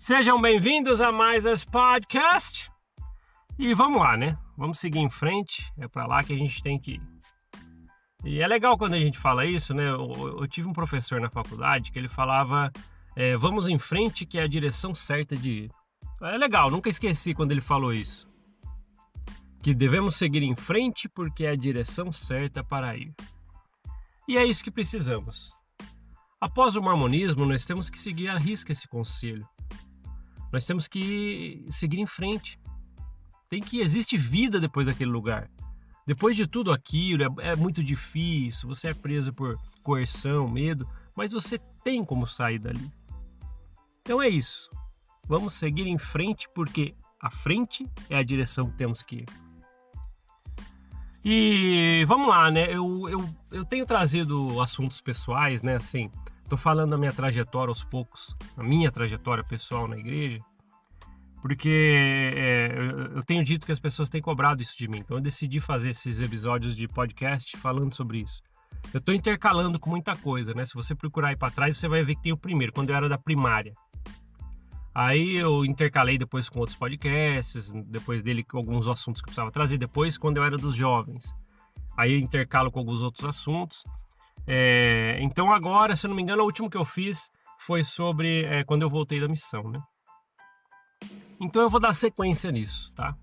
Sejam bem-vindos a mais esse podcast. E vamos lá, né? Vamos seguir em frente. É para lá que a gente tem que ir. E é legal quando a gente fala isso, né? Eu tive um professor na faculdade que ele falava vamos em frente, que é a direção certa de ir. É legal, nunca esqueci quando ele falou isso. Que devemos seguir em frente porque é a direção certa para ir. E é isso que precisamos. Após o mormonismo, nós temos que seguir à risca esse conselho. Nós temos que seguir em frente. Existe vida depois daquele lugar. Depois de tudo aquilo, é muito difícil, você é preso por coerção, medo, mas você tem como sair dali. Então é isso. Vamos seguir em frente porque a frente é a direção que temos que ir. E vamos lá, né? Eu tenho trazido assuntos pessoais, né? Assim, tô falando da minha trajetória aos poucos, a minha trajetória pessoal na igreja, porque eu tenho dito que as pessoas têm cobrado isso de mim. Então eu decidi fazer esses episódios de podcast falando sobre isso. Eu tô intercalando com muita coisa, né? Se você procurar aí para trás, você vai ver que tem o primeiro, quando eu era da primária. Aí eu intercalei depois com outros podcasts, depois dele com alguns assuntos que eu precisava trazer, depois quando eu era dos jovens. Aí eu intercalo com alguns outros assuntos. Então agora, se eu não me engano, o último que eu fiz foi sobre quando eu voltei da missão, né? Então eu vou dar sequência nisso, tá?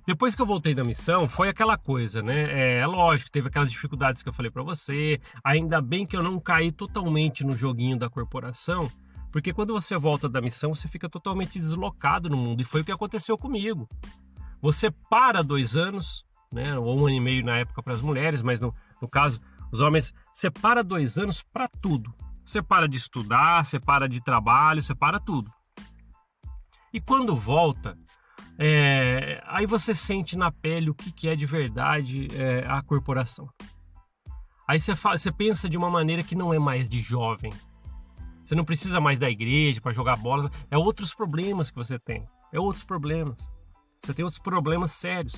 Depois que eu voltei da missão, foi aquela coisa, né? É lógico, teve aquelas dificuldades que eu falei pra você. Ainda bem que eu não caí totalmente no joguinho da corporação, porque quando você volta da missão, você fica totalmente deslocado no mundo. E foi o que aconteceu comigo. Você para 2 anos, né? Ou 1 ano e meio na época para as mulheres, mas no caso, os homens, você para 2 anos para tudo. Você para de estudar, você para de trabalho, você para tudo. E quando volta, aí você sente na pele o que é de verdade a corporação. Aí você pensa de uma maneira que não é mais de jovem. Você não precisa mais da igreja para jogar bola. É outros problemas que você tem. É outros problemas. Você tem outros problemas sérios.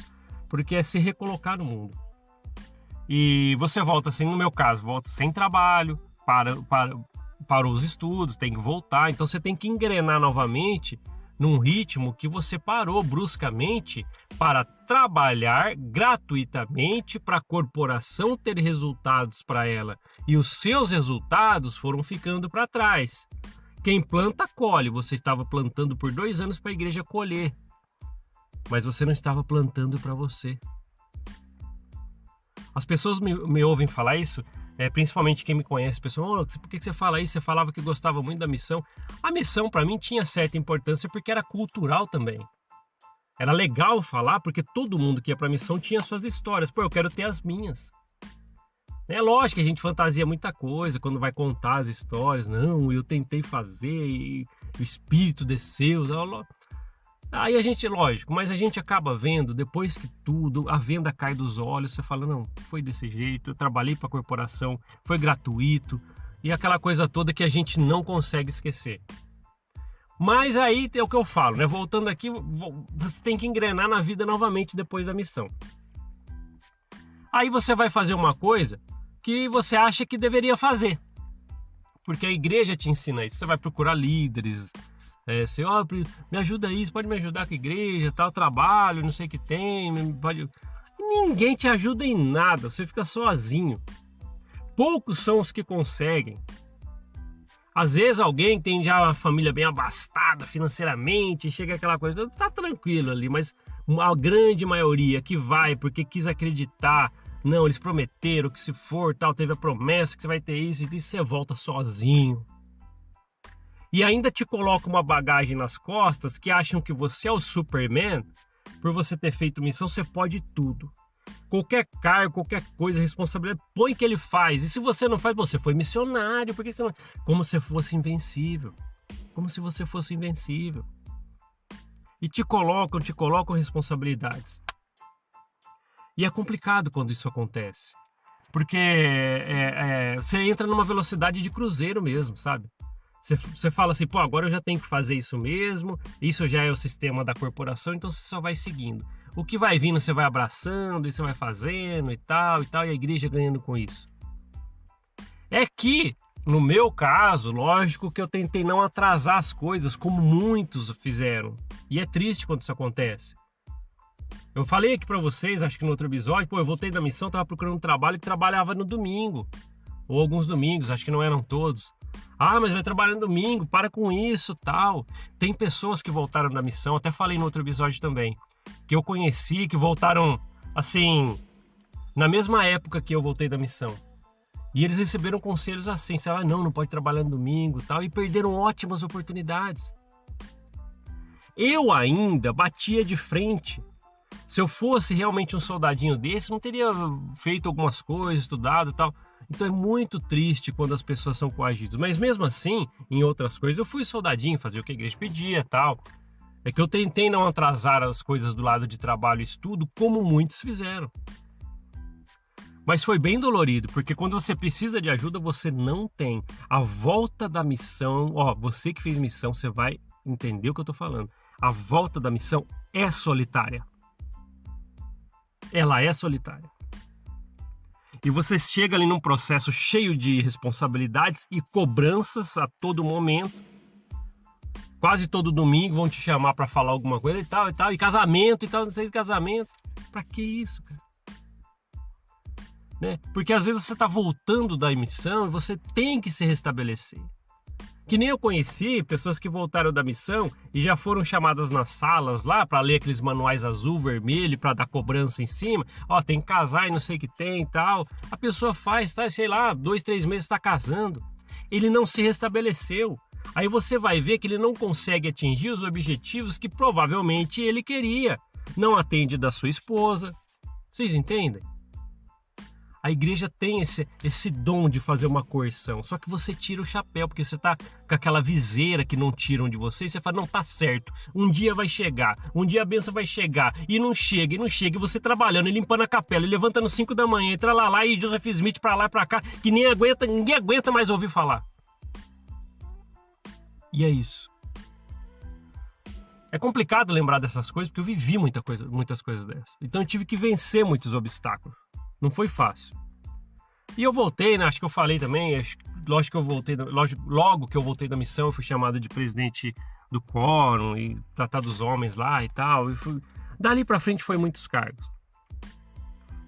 Porque é se recolocar no mundo. E você volta assim, no meu caso, volta sem trabalho, para os estudos, tem que voltar. Então você tem que engrenar novamente num ritmo que você parou bruscamente para trabalhar gratuitamente para a corporação ter resultados para ela. E os seus resultados foram ficando para trás. Quem planta, colhe. Você estava plantando por 2 anos para a igreja colher. Mas você não estava plantando para você. As pessoas me ouvem falar isso, principalmente quem me conhece, pessoal, por que você fala isso? Você falava que gostava muito da missão. A missão para mim tinha certa importância porque era cultural também. Era legal falar porque todo mundo que ia para a missão tinha suas histórias. Pô, eu quero ter as minhas. É lógico que a gente fantasia muita coisa quando vai contar as histórias. Não, eu tentei fazer e o Espírito desceu. Aí a gente, lógico, mas a gente acaba vendo, depois que tudo, a venda cai dos olhos, você fala, não, foi desse jeito, eu trabalhei para a corporação, foi gratuito, e aquela coisa toda que a gente não consegue esquecer. Mas aí é o que eu falo, né? Voltando aqui, você tem que engrenar na vida novamente depois da missão. Aí você vai fazer uma coisa que você acha que deveria fazer, porque a igreja te ensina isso, você vai procurar líderes, você, me ajuda aí, você pode me ajudar com a igreja, tal, trabalho, não sei o que tem, pode... Ninguém te ajuda em nada, você fica sozinho. Poucos são os que conseguem. Às vezes alguém tem já uma família bem abastada financeiramente, chega aquela coisa, tá tranquilo ali, mas a grande maioria que vai porque quis acreditar, não, eles prometeram que se for, tal, teve a promessa que você vai ter isso, e você volta sozinho. E ainda te coloca uma bagagem nas costas que acham que você é o Superman. Por você ter feito missão, você pode tudo. Qualquer cargo, qualquer coisa, responsabilidade, põe que ele faz. E se você não faz, você foi missionário. Porque você não... Como se fosse invencível. Como se você fosse invencível. E te colocam responsabilidades. E é complicado quando isso acontece. Porque você entra numa velocidade de cruzeiro mesmo, sabe? Você fala assim, agora eu já tenho que fazer isso mesmo, isso já é o sistema da corporação, então você só vai seguindo. O que vai vindo você vai abraçando, e você vai fazendo e tal, e a igreja ganhando com isso. É que No meu caso, lógico que eu tentei não atrasar as coisas, como muitos fizeram. E é triste quando isso acontece. Eu falei aqui pra vocês, acho que no outro episódio, eu voltei da missão, tava procurando um trabalho que trabalhava no domingo. Ou alguns domingos, acho que não eram todos. Ah, mas vai trabalhar no domingo, para com isso, tal. Tem pessoas que voltaram da missão, até falei no outro episódio também, que eu conheci, que voltaram, assim, na mesma época que eu voltei da missão. E eles receberam conselhos assim, não pode trabalhar no domingo e tal, e perderam ótimas oportunidades. Eu ainda batia de frente. Se eu fosse realmente um soldadinho desse, não teria feito algumas coisas, estudado e tal. Então é muito triste quando as pessoas são coagidas. Mas mesmo assim, em outras coisas, eu fui soldadinho, fazia o que a igreja pedia e tal. É que eu tentei não atrasar as coisas do lado de trabalho e estudo, como muitos fizeram. Mas foi bem dolorido, porque quando você precisa de ajuda, você não tem. A volta da missão, você que fez missão, você vai entender o que eu tô falando. A volta da missão é solitária. Ela é solitária. E você chega ali num processo cheio de responsabilidades e cobranças a todo momento. Quase todo domingo vão te chamar para falar alguma coisa e tal, e casamento e tal, não sei de casamento. Pra que isso, cara? Né? Porque às vezes você está voltando da missão e você tem que se restabelecer. Que nem eu conheci pessoas que voltaram da missão e já foram chamadas nas salas lá para ler aqueles manuais azul, vermelho, para dar cobrança em cima. Tem que casar e não sei o que tem e tal. A pessoa faz, sei lá, 2, 3 meses está casando. Ele não se restabeleceu. Aí você vai ver que ele não consegue atingir os objetivos que provavelmente ele queria. Não atende da sua esposa. Vocês entendem? A igreja tem esse dom de fazer uma coerção, só que você tira o chapéu, porque você tá com aquela viseira que não tiram de você, e você fala, não, tá certo, um dia vai chegar, um dia a bênção vai chegar, e não chega, e você trabalhando, e limpando a capela, e levantando 5 da manhã, entra lá, e Joseph Smith pra lá e pra cá, que ninguém aguenta mais ouvir falar. E é isso. É complicado lembrar dessas coisas, porque eu vivi muitas coisas dessas. Então eu tive que vencer muitos obstáculos. Não foi fácil. E eu voltei, né? Acho que eu falei também, logo que eu voltei da missão, eu fui chamado de presidente do quórum e tratar dos homens lá e tal. Dali pra frente foi muitos cargos.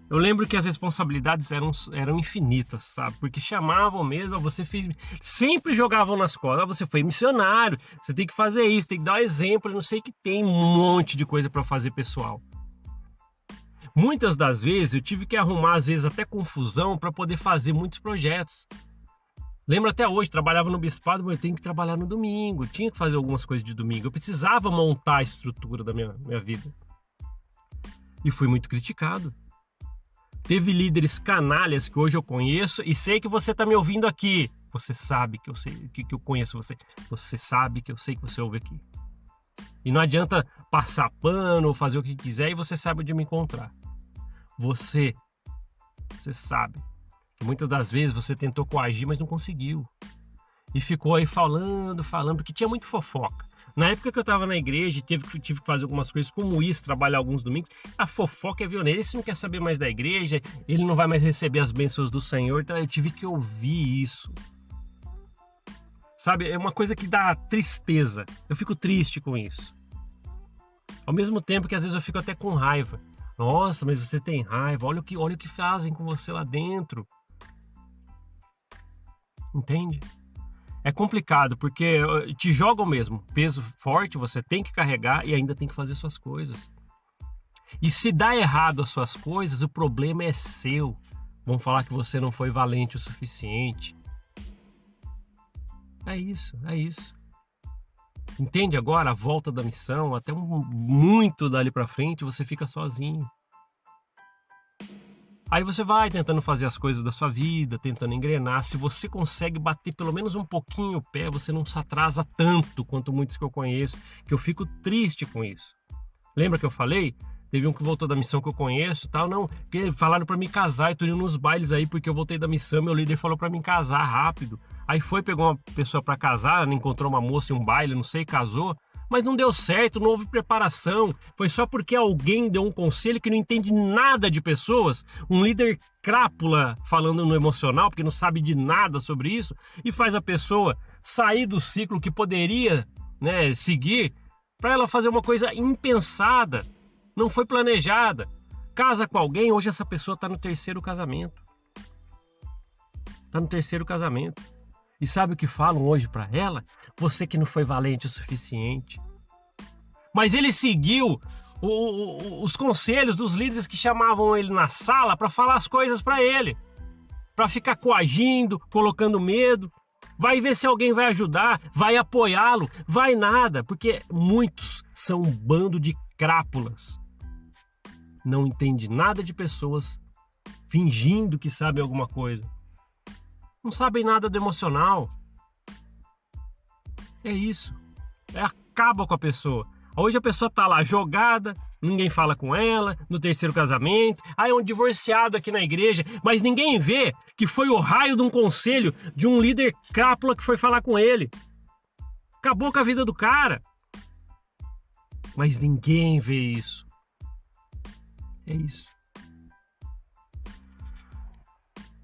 Eu lembro que as responsabilidades eram infinitas, sabe? Porque chamavam mesmo, você fez... Sempre jogavam nas costas, você foi missionário, você tem que fazer isso, tem que dar um exemplo, não sei o que tem, um monte de coisa pra fazer pessoal. Muitas das vezes eu tive que arrumar, às vezes até confusão, para poder fazer muitos projetos. Lembro até hoje, trabalhava no bispado, mas eu tenho que trabalhar no domingo, tinha que fazer algumas coisas de domingo. Eu precisava montar a estrutura da minha vida. E fui muito criticado. Teve líderes canalhas que hoje eu conheço e sei que você está me ouvindo aqui. Você sabe que eu sei que eu conheço você. Você sabe que eu sei que você ouve aqui. E não adianta passar pano ou fazer o que quiser e você sabe onde me encontrar. Você sabe que muitas das vezes você tentou coagir, mas não conseguiu. E ficou aí falando, porque tinha muito fofoca. Na época que eu estava na igreja, tive que fazer algumas coisas como isso, trabalhar alguns domingos, a fofoca é violenta. Esse não quer saber mais da igreja, ele não vai mais receber as bênçãos do Senhor, então eu tive que ouvir isso. Sabe, é uma coisa que dá tristeza. Eu fico triste com isso. Ao mesmo tempo que às vezes eu fico até com raiva. Nossa, mas você tem raiva, olha o que fazem com você lá dentro. Entende? É complicado, porque te jogam mesmo. Peso forte, você tem que carregar e ainda tem que fazer suas coisas. E se dá errado as suas coisas, o problema é seu. Vão falar que você não foi valente o suficiente. É isso. Entende agora a volta da missão? Até muito dali pra frente você fica sozinho. Aí você vai tentando fazer as coisas da sua vida, tentando engrenar. Se você consegue bater pelo menos um pouquinho o pé, você não se atrasa tanto quanto muitos que eu conheço, que eu fico triste com isso. Lembra que eu falei? Teve um que voltou da missão que eu conheço, tal, não, que falaram pra mim casar, e tô indo nos bailes aí porque eu voltei da missão, meu líder falou pra mim casar rápido. Aí pegou uma pessoa pra casar, encontrou uma moça em um baile, não sei, casou. Mas não deu certo, não houve preparação. Foi só porque alguém deu um conselho que não entende nada de pessoas, um líder crápula falando no emocional, porque não sabe de nada sobre isso, e faz a pessoa sair do ciclo que poderia, né, seguir, para ela fazer uma coisa impensada, não foi planejada. Casa com alguém, hoje essa pessoa está no terceiro casamento. Está no terceiro casamento. E sabe o que falam hoje para ela? Você que não foi valente o suficiente. Mas ele seguiu os conselhos dos líderes que chamavam ele na sala para falar as coisas para ele. Para ficar coagindo, colocando medo. Vai ver se alguém vai ajudar, vai apoiá-lo, vai nada. Porque muitos são um bando de crápulas. Não entende nada de pessoas, fingindo que sabem alguma coisa. Não sabem nada do emocional. É isso. Acaba com a pessoa. Hoje a pessoa tá lá jogada, ninguém fala com ela, no terceiro casamento. É um divorciado aqui na igreja, mas ninguém vê que foi o raio de um conselho de um líder crápula que foi falar com ele. Acabou com a vida do cara. Mas ninguém vê isso. É isso.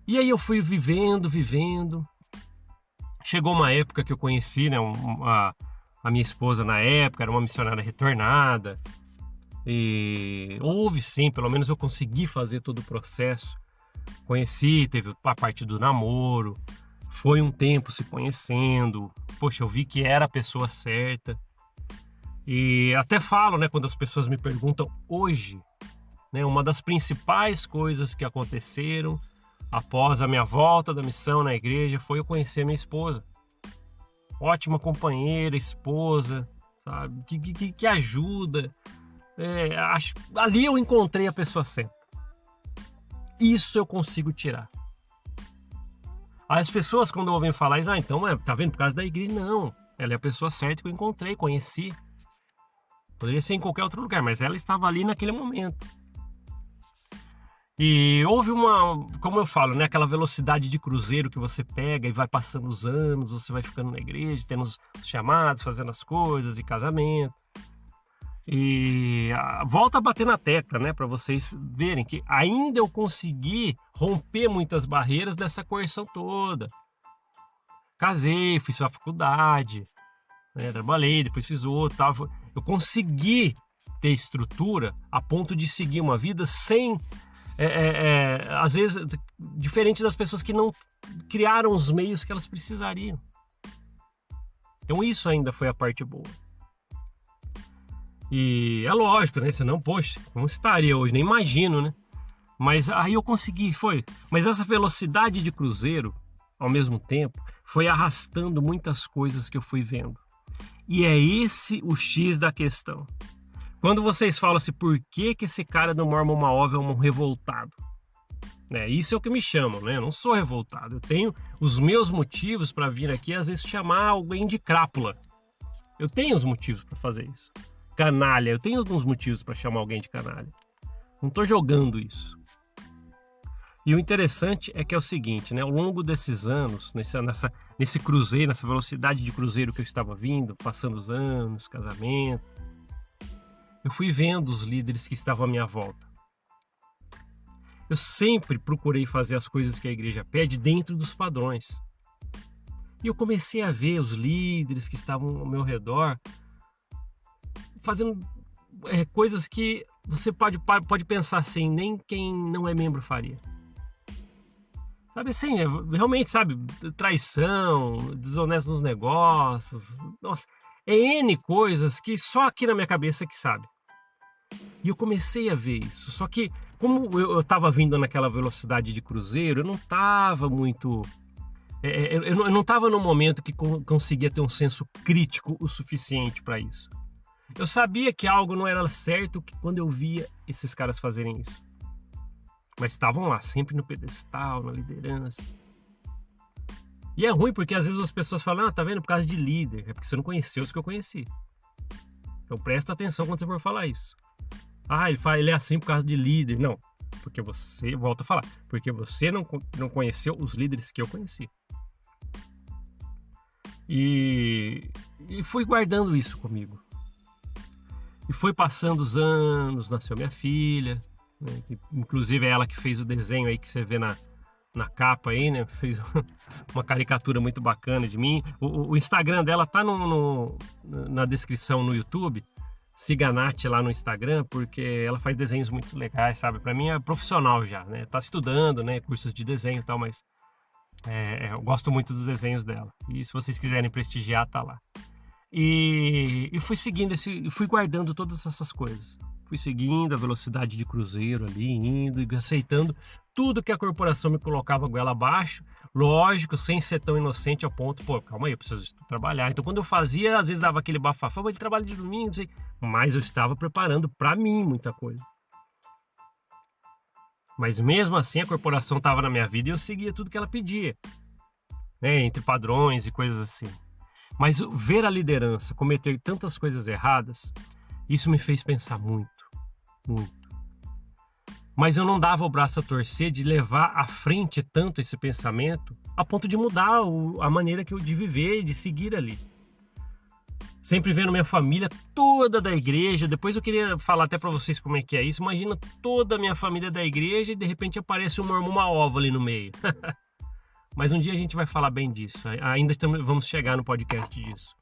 E aí eu fui vivendo. Chegou uma época que eu conheci, né, a minha esposa na época, era uma missionária retornada. E houve sim, pelo menos eu consegui fazer todo o processo. Conheci, teve a parte do namoro. Foi um tempo se conhecendo. Poxa, eu vi que era a pessoa certa. E até falo, né, quando as pessoas me perguntam hoje, né, uma das principais coisas que aconteceram após a minha volta da missão na igreja foi eu conhecer a minha esposa. Ótima companheira, esposa, sabe? Que ajuda. Ali eu encontrei a pessoa certa. Isso eu consigo tirar. Aí as pessoas quando ouvem falar isso, então, tá vendo, por causa da igreja? Não, ela é a pessoa certa que eu encontrei, conheci. Poderia ser em qualquer outro lugar, mas ela estava ali naquele momento. E houve como eu falo, né, aquela velocidade de cruzeiro que você pega e vai passando os anos, você vai ficando na igreja, tendo os chamados, fazendo as coisas e casamento. E volta a bater na tecla, né, para vocês verem que ainda eu consegui romper muitas barreiras dessa coerção toda. Casei, fiz a faculdade, né, trabalhei, depois fiz outro, tal. Eu consegui ter estrutura a ponto de seguir uma vida sem... às vezes, diferente das pessoas que não criaram os meios que elas precisariam. Então isso ainda foi a parte boa. E é lógico, né? Senão, poxa, como estaria hoje? Nem imagino, né? Mas aí eu consegui, foi. Mas essa velocidade de cruzeiro, ao mesmo tempo, foi arrastando muitas coisas que eu fui vendo. E é esse o X da questão. Quando vocês falam assim, por que esse cara do Mormon Maov é um revoltado? Isso é o que me chamam, né? Eu não sou revoltado. Eu tenho os meus motivos para vir aqui, às vezes, chamar alguém de crápula. Eu tenho os motivos para fazer isso. Canalha, eu tenho alguns motivos para chamar alguém de canalha. Não estou jogando isso. E o interessante é que é o seguinte, né? Ao longo desses anos, nesse cruzeiro, nessa velocidade de cruzeiro que eu estava vindo, passando os anos, casamento, eu fui vendo os líderes que estavam à minha volta. Eu sempre procurei fazer as coisas que a igreja pede dentro dos padrões. E eu comecei a ver os líderes que estavam ao meu redor fazendo coisas que você pode pensar assim, nem quem não é membro faria. Sabe assim, realmente, sabe, traição, desonesto nos negócios, nossa, N coisas que só aqui na minha cabeça que sabe. E eu comecei a ver isso, só que como eu estava vindo naquela velocidade de cruzeiro, eu não estava muito... eu não estava no momento que conseguia ter um senso crítico o suficiente para isso. Eu sabia que algo não era certo quando eu via esses caras fazerem isso. Mas estavam lá, sempre no pedestal, na liderança. E é ruim porque às vezes as pessoas falam, tá vendo, por causa de líder. É porque você não conheceu os que eu conheci. Então presta atenção quando você for falar isso. Ele é assim por causa de líder. Não, porque você, volto a falar, porque você não conheceu os líderes que eu conheci. E fui guardando isso comigo. E foi passando os anos, nasceu minha filha, né? Inclusive é ela que fez o desenho aí que você vê na capa aí, né? Fez uma caricatura muito bacana de mim. O Instagram dela tá na descrição no YouTube. Siga a Nath lá no Instagram, porque ela faz desenhos muito legais, sabe? Para mim é profissional já, né? Tá estudando, né? Cursos de desenho e tal, mas eu gosto muito dos desenhos dela. E se vocês quiserem prestigiar, tá lá. E fui seguindo fui guardando todas essas coisas. Fui seguindo a velocidade de cruzeiro ali, indo e aceitando tudo que a corporação me colocava goela abaixo. Lógico, sem ser tão inocente ao ponto, pô, calma aí, eu preciso trabalhar. Então, quando eu fazia, às vezes dava aquele bafafá, mas de trabalho de domingo, não sei. Mas eu estava preparando para mim muita coisa. Mas mesmo assim, a corporação estava na minha vida e eu seguia tudo que ela pedia, né? Entre padrões e coisas assim. Mas ver a liderança cometer tantas coisas erradas, isso me fez pensar muito, muito. Mas eu não dava o braço a torcer de levar à frente tanto esse pensamento a ponto de mudar a maneira de viver e de seguir ali. Sempre vendo minha família toda da igreja. Depois eu queria falar até para vocês como é que é isso. Imagina toda a minha família da igreja e de repente aparece um mormon uma ova ali no meio. Mas um dia a gente vai falar bem disso. Ainda vamos chegar no podcast disso.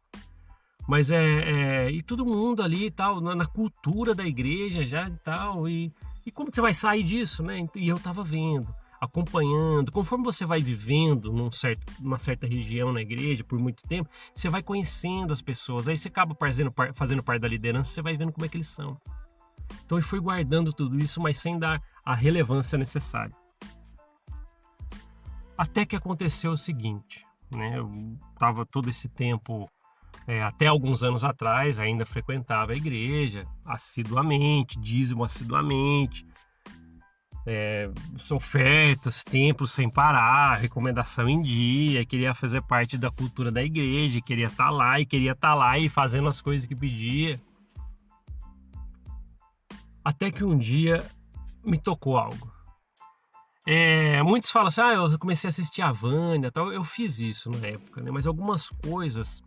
Mas e todo mundo ali e tal, na cultura da igreja já e tal. E como que você vai sair disso, né? E eu tava vendo, acompanhando. Conforme você vai vivendo numa certa região na igreja por muito tempo, você vai conhecendo as pessoas. Aí você acaba fazendo parte da liderança, você vai vendo como é que eles são. Então eu fui guardando tudo isso, mas sem dar a relevância necessária. Até que aconteceu o seguinte, né? Eu estava todo esse tempo, até alguns anos atrás, ainda frequentava a igreja assiduamente, dízimo assiduamente, ofertas, templos sem parar, recomendação em dia, queria fazer parte da cultura da igreja, queria estar lá e fazendo as coisas que pedia. Até que um dia me tocou algo. Muitos falam assim, eu comecei a assistir a Vânia, tal. Eu fiz isso na época, né? Mas algumas coisas,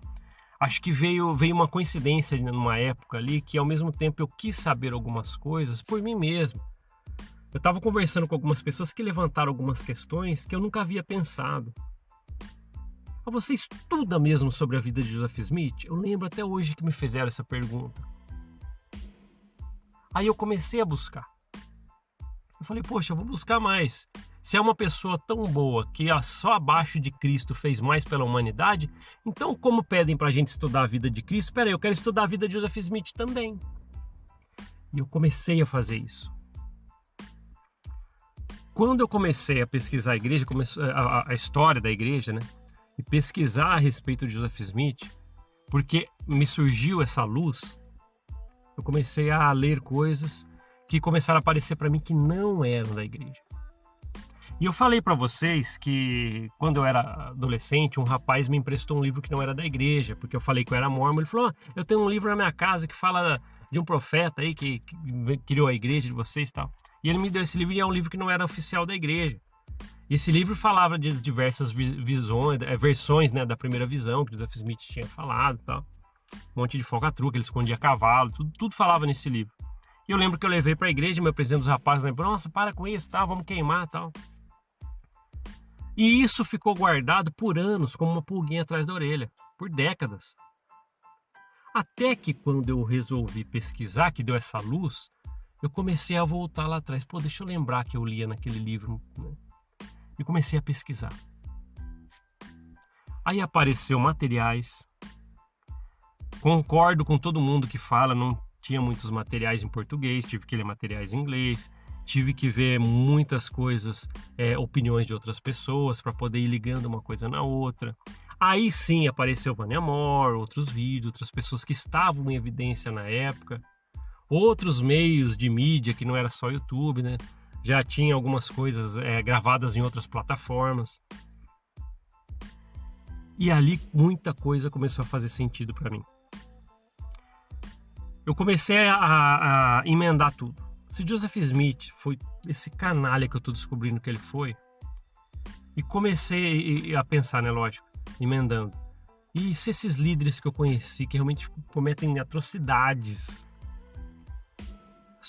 acho que veio uma coincidência numa época ali, que ao mesmo tempo eu quis saber algumas coisas por mim mesmo. Eu estava conversando com algumas pessoas que levantaram algumas questões que eu nunca havia pensado. Você estuda mesmo sobre a vida de Joseph Smith? Eu lembro até hoje que me fizeram essa pergunta. Aí eu comecei a buscar. Eu falei, poxa, eu vou buscar mais. Se é uma pessoa tão boa que só abaixo de Cristo fez mais pela humanidade, então como pedem pra gente estudar a vida de Cristo? Peraí, eu quero estudar a vida de Joseph Smith também. E eu comecei a fazer isso. Quando eu comecei a pesquisar a igreja, a história da igreja, né? E pesquisar a respeito de Joseph Smith, porque me surgiu essa luz, eu comecei a ler coisas que começaram a aparecer para mim que não eram da igreja. E eu falei para vocês que quando eu era adolescente, um rapaz me emprestou um livro que não era da igreja, porque eu falei que eu era mormon. Ele falou, eu tenho um livro na minha casa que fala de um profeta aí que criou a igreja de vocês e tal. E ele me deu esse livro e é um livro que não era oficial da igreja. E esse livro falava de diversas versões, né, da primeira visão que Joseph Smith tinha falado e tal. Um monte de falcatrua, que ele escondia cavalo, tudo falava nesse livro. E eu lembro que eu levei para a igreja, me apresentou os rapazes, né? Nossa, para com isso, tal, vamos queimar, tal. E isso ficou guardado por anos, como uma pulguinha atrás da orelha, por décadas. Até que quando eu resolvi pesquisar, que deu essa luz, eu comecei a voltar lá atrás. Pô, deixa eu lembrar que eu lia naquele livro, né? E comecei a pesquisar. Aí apareceu materiais. Concordo com todo mundo que fala, não tinha muitos materiais em português, tive que ler materiais em inglês, tive que ver muitas coisas, opiniões de outras pessoas para poder ir ligando uma coisa na outra. Aí sim apareceu Vânia Moore, outros vídeos, outras pessoas que estavam em evidência na época, outros meios de mídia que não era só YouTube, né? Já tinha algumas coisas gravadas em outras plataformas. E ali muita coisa começou a fazer sentido para mim. Eu comecei a emendar tudo. Se Joseph Smith foi esse canalha que eu estou descobrindo que ele foi, e comecei a pensar, né, lógico, emendando. E se esses líderes que eu conheci, que realmente cometem atrocidades,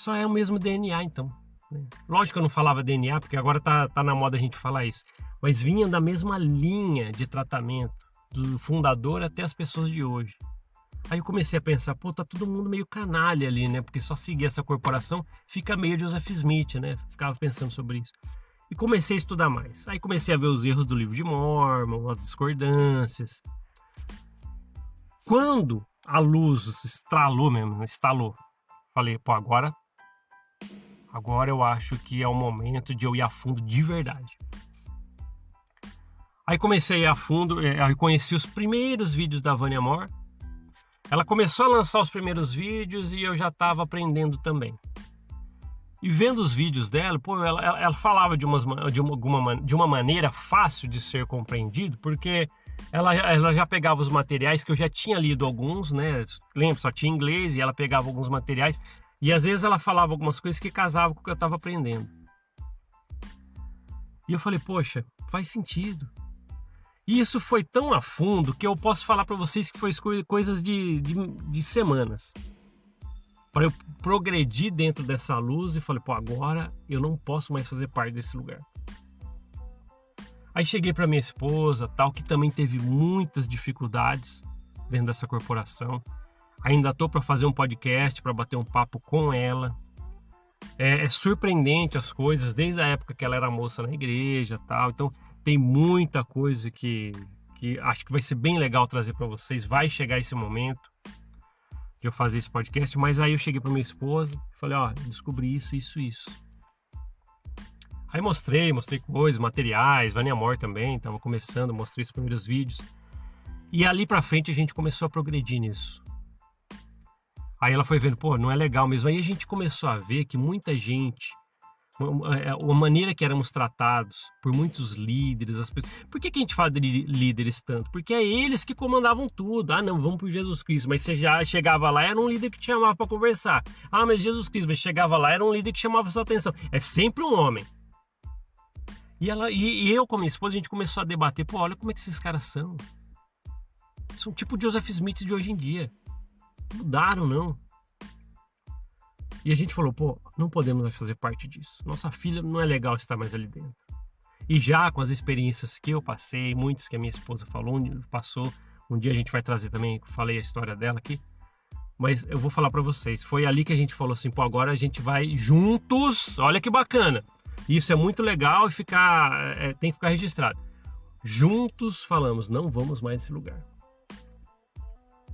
Só é o mesmo DNA, então. Né? Lógico que eu não falava DNA, porque agora tá na moda a gente falar isso. Mas vinha da mesma linha de tratamento, do fundador até as pessoas de hoje. Aí eu comecei a pensar, pô, tá todo mundo meio canalha ali, né? Porque só seguir essa corporação fica meio Joseph Smith, né? Ficava pensando sobre isso. E comecei a estudar mais. Aí comecei a ver os erros do livro de Mormon, as discordâncias. Quando a luz estralou mesmo, estalou, falei, pô, agora eu acho que é o momento de eu ir a fundo de verdade. Aí comecei a ir a fundo, aí conheci os primeiros vídeos da Vânia Mor. Ela começou a lançar os primeiros vídeos e eu já estava aprendendo também. E vendo os vídeos dela, pô, ela falava de uma maneira fácil de ser compreendido, porque ela já pegava os materiais que eu já tinha lido alguns, né? Lembro, só tinha inglês, e ela pegava alguns materiais e às vezes ela falava algumas coisas que casavam com o que eu estava aprendendo. E eu falei, poxa, faz sentido. E isso foi tão a fundo que eu posso falar para vocês que foi coisas de semanas. Para eu progredir dentro dessa luz e falei, pô, agora eu não posso mais fazer parte desse lugar. Aí cheguei para minha esposa, tal, que também teve muitas dificuldades dentro dessa corporação. Ainda tô para fazer um podcast, para bater um papo com ela. É surpreendente as coisas, desde a época que ela era moça na igreja, tal. Então tem muita coisa que acho que vai ser bem legal trazer para vocês. Vai chegar esse momento de eu fazer esse podcast, mas aí eu cheguei para minha esposa e falei, ó, descobri isso. Aí mostrei coisas, materiais, Vânia Mor também, tava começando, mostrei os primeiros vídeos. E ali pra frente a gente começou a progredir nisso. Aí ela foi vendo, pô, não é legal mesmo. Aí a gente começou a ver que muita gente, a maneira que éramos tratados por muitos líderes, as pessoas... Por que a gente fala de líderes tanto? Porque é eles que comandavam tudo. Ah, não, vamos por Jesus Cristo. Mas você já chegava lá, era um líder que te chamava para conversar. Ah, mas Jesus Cristo, mas chegava lá, era um líder que chamava sua atenção. É sempre um homem. E eu com a minha esposa, a gente começou a debater, pô, olha como é que esses caras são. São tipo Joseph Smith de hoje em dia. Mudaram, não. E a gente falou, pô, não podemos mais fazer parte disso. Nossa filha não é legal estar mais ali dentro. E já com as experiências que eu passei, muitas que a minha esposa passou, um dia a gente vai trazer também, falei a história dela aqui, mas eu vou falar pra vocês, foi ali que a gente falou assim, pô, agora a gente vai juntos, olha que bacana. Isso é muito legal e tem que ficar registrado. Juntos falamos, não vamos mais nesse lugar.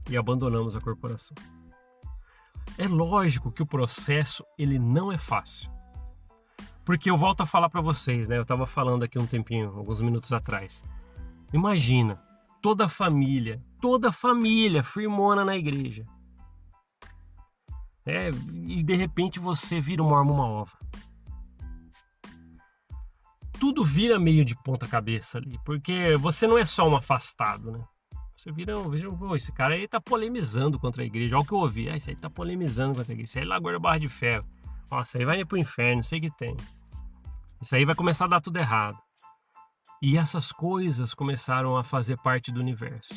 E abandonamos a corporação. É lógico que o processo, ele não é fácil. Porque eu volto a falar para vocês, né? Eu estava falando aqui um tempinho, alguns minutos atrás. Imagina, toda a família firmona na igreja. E de repente você vira uma arma, uma ova. Tudo vira meio de ponta cabeça ali, porque você não é só um afastado, né? Você vejam, pô, esse cara aí tá polemizando contra a igreja, olha o que eu ouvi, esse aí tá polemizando contra a igreja, esse aí largou a barra de ferro, nossa, aí vai pro inferno, sei que tem. Isso aí vai começar a dar tudo errado. E essas coisas começaram a fazer parte do universo.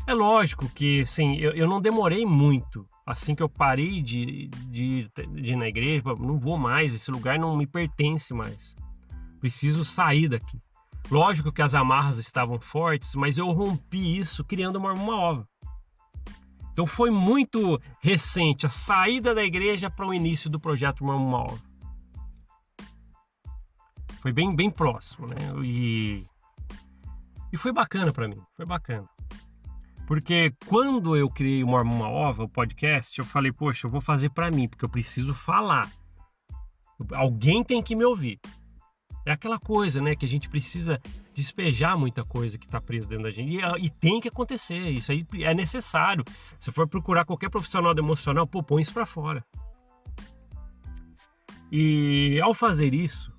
É lógico que, assim, eu não demorei muito, assim que eu parei de ir na igreja, não vou mais, esse lugar não me pertence mais. Preciso sair daqui. Lógico que as amarras estavam fortes, mas eu rompi isso criando uma ova. Então foi muito recente a saída da igreja para o início do projeto Uma Ova. Foi bem próximo, né? E foi bacana para mim, foi bacana. Porque quando eu criei Uma Ova, o podcast, eu falei, poxa, eu vou fazer para mim, porque eu preciso falar. Alguém tem que me ouvir. É aquela coisa, né, que a gente precisa despejar muita coisa que está presa dentro da gente. E tem que acontecer, isso aí é necessário. Se for procurar qualquer profissional emocional, pô, põe isso para fora. E ao fazer isso,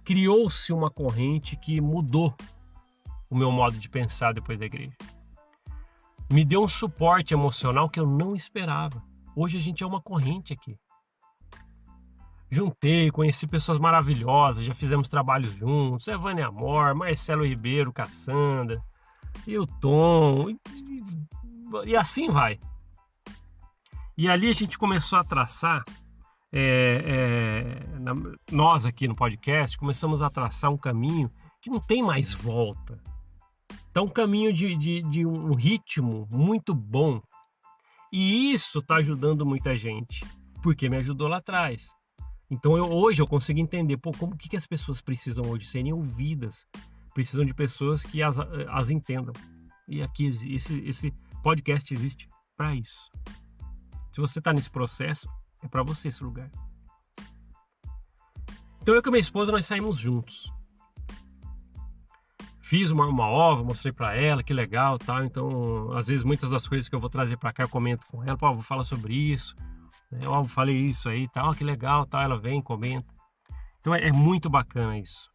criou-se uma corrente que mudou o meu modo de pensar depois da igreja. Me deu um suporte emocional que eu não esperava. Hoje a gente é uma corrente aqui. Juntei, conheci pessoas maravilhosas, já fizemos trabalhos juntos, Vânia Mor, Marcelo Ribeiro, Cassandra, e o Tom, e assim vai. E ali a gente começou a traçar nós aqui no podcast começamos a traçar um caminho que não tem mais volta. Então, um caminho de um ritmo muito bom. E isso está ajudando muita gente, porque me ajudou lá atrás. Então, hoje eu consigo entender como que as pessoas precisam hoje serem ouvidas, precisam de pessoas que as entendam. E aqui esse podcast existe para isso. Se você está nesse processo, é para você esse lugar. Então, eu com a minha esposa, nós saímos juntos. Fiz uma ova, mostrei para ela, que legal, tal. Então, às vezes, muitas das coisas que eu vou trazer para cá, eu comento com ela. Vou falar sobre isso. Eu falei isso aí, tal, que legal, tal. Ela vem, comenta. Então, é muito bacana isso.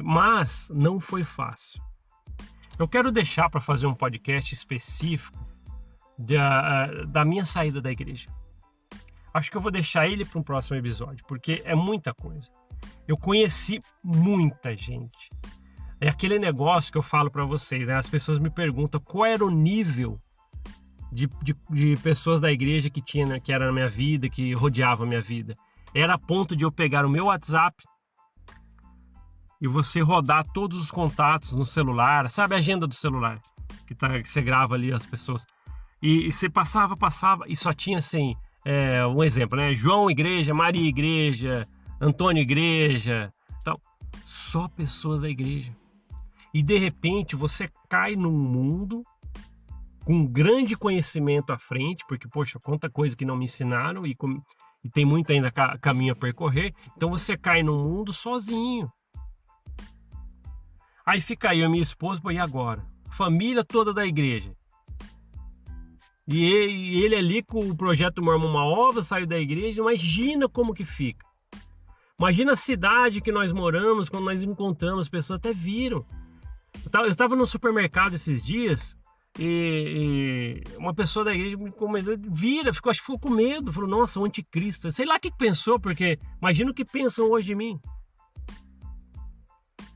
Mas não foi fácil. Eu quero deixar para fazer um podcast específico da minha saída da igreja. Acho que eu vou deixar ele para um próximo episódio, porque é muita coisa. Eu conheci muita gente. É aquele negócio que eu falo para vocês, né? As pessoas me perguntam qual era o nível de pessoas da igreja que era na minha vida, que rodeava a minha vida. Era a ponto de eu pegar o meu WhatsApp e você rodar todos os contatos no celular, sabe a agenda do celular, que você grava ali as pessoas. E você passava, e só tinha assim, um exemplo, né? João Igreja, Maria Igreja, Antônio Igreja, então, só pessoas da igreja. E de repente você cai num mundo com grande conhecimento à frente, porque, poxa, quanta coisa que não me ensinaram e tem muito ainda caminho a percorrer. Então você cai num mundo sozinho. Aí fica eu e minha esposa, e agora? Família toda da igreja. E ele ali com o projeto Mormon Uma Ova, saiu da igreja. Imagina como que fica. Imagina a cidade que nós moramos, quando nós encontramos, as pessoas até viram. Eu estava no supermercado esses dias e uma pessoa da igreja me encomendou, acho que ficou com medo, falou, nossa, o anticristo. Sei lá o que pensou, porque imagina o que pensam hoje de mim.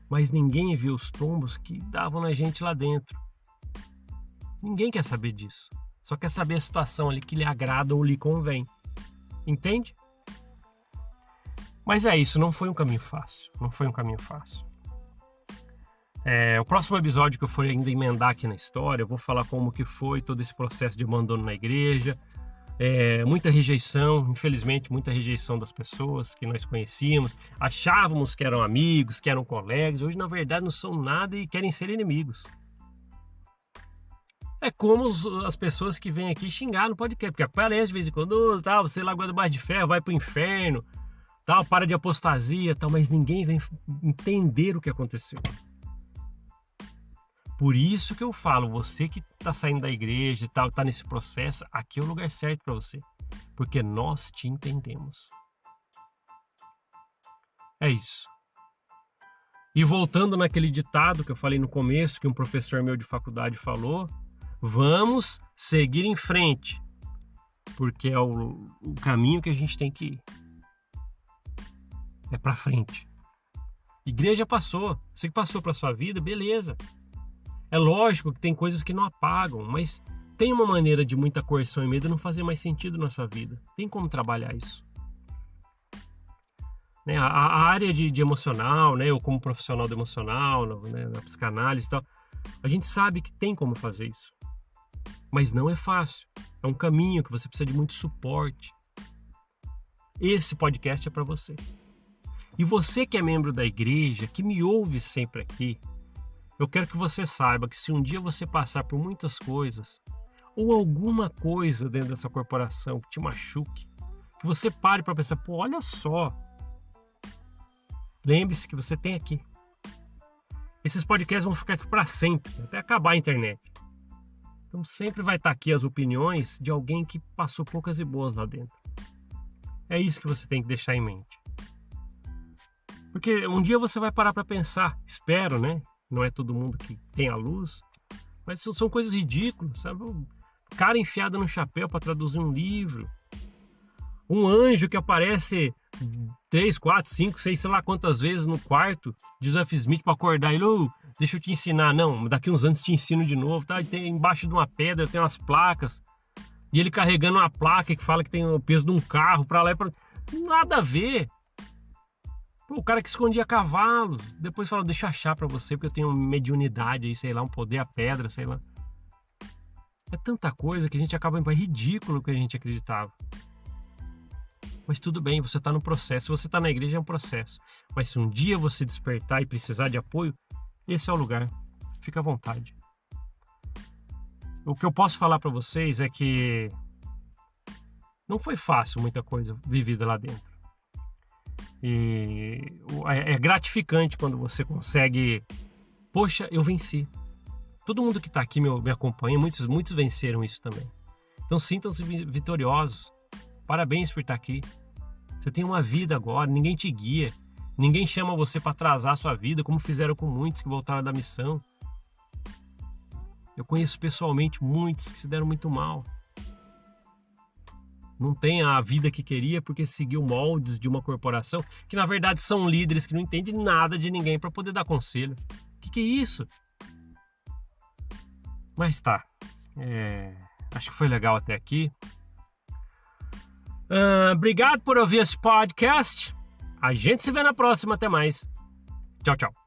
Mas ninguém viu os tombos que davam na gente lá dentro. Ninguém quer saber disso. Só quer saber a situação ali que lhe agrada ou lhe convém. Entende? Mas é isso, não foi um caminho fácil. Não foi um caminho fácil. O próximo episódio que eu for ainda emendar aqui na história, eu vou falar como que foi todo esse processo de abandono na igreja. Muita rejeição, infelizmente, muita rejeição das pessoas que nós conhecíamos. Achávamos que eram amigos, que eram colegas. Hoje, na verdade, não são nada e querem ser inimigos. É como as pessoas que vêm aqui xingar no podcast, porque aparece de vez em quando, você lá guarda barra de ferro, vai pro inferno, para de apostasia, mas ninguém vem entender o que aconteceu. Por isso que eu falo, você que está saindo da igreja e está nesse processo, aqui é o lugar certo para você, porque nós te entendemos. É isso. E voltando naquele ditado que eu falei no começo, que um professor meu de faculdade falou, vamos seguir em frente, porque é o caminho que a gente tem que ir. É para frente. Igreja passou, você que passou para sua vida, beleza. É lógico que tem coisas que não apagam, mas tem uma maneira de muita coerção e medo não fazer mais sentido na sua vida. Tem como trabalhar isso. Né? A área de emocional, né? Eu como profissional do emocional, na psicanálise e tal, a gente sabe que tem como fazer isso. Mas não é fácil. É um caminho que você precisa de muito suporte. Esse podcast é para você. E você que é membro da igreja, que me ouve sempre aqui, eu quero que você saiba que se um dia você passar por muitas coisas, ou alguma coisa dentro dessa corporação que te machuque, que você pare para pensar, olha só, lembre-se que você tem aqui. Esses podcasts vão ficar aqui para sempre, até acabar a internet. Então sempre vai estar aqui as opiniões de alguém que passou poucas e boas lá dentro. É isso que você tem que deixar em mente. Porque um dia você vai parar para pensar, espero, né? Não é todo mundo que tem a luz, mas são coisas ridículas, sabe? Um cara enfiado no chapéu para traduzir um livro, um anjo que aparece 3, 4, 5, 6, sei lá quantas vezes no quarto de Joseph Smith para acordar ele, deixa eu te ensinar, não, daqui uns anos te ensino de novo, tá? Tem embaixo de uma pedra, tem umas placas, E ele carregando uma placa que fala que tem o peso de um carro pra lá e pra... Nada a ver. Pô, o cara que escondia cavalos, depois fala, deixa eu achar pra você, porque eu tenho mediunidade aí, sei lá, um poder a pedra, sei lá. É tanta coisa que a gente acaba indo, é ridículo o que a gente acreditava. Mas tudo bem, você tá no processo. Se você tá na igreja, é um processo. Mas se um dia você despertar e precisar de apoio, esse é o lugar. Fica à vontade. O que eu posso falar pra vocês é que não foi fácil muita coisa vivida lá dentro. E é gratificante quando você consegue... Poxa, eu venci. Todo mundo que tá aqui me acompanha, muitos venceram isso também. Então sintam-se vitoriosos. Parabéns por estar aqui. Você tem uma vida agora, ninguém te guia. Ninguém chama você para atrasar a sua vida, como fizeram com muitos que voltaram da missão. Eu conheço pessoalmente muitos que se deram muito mal. Não tem a vida que queria porque seguiu moldes de uma corporação, que na verdade são líderes que não entendem nada de ninguém para poder dar conselho. Que é isso? Mas tá. Acho que foi legal até aqui. Obrigado por ouvir esse podcast. A gente se vê na próxima. Até mais. Tchau, tchau.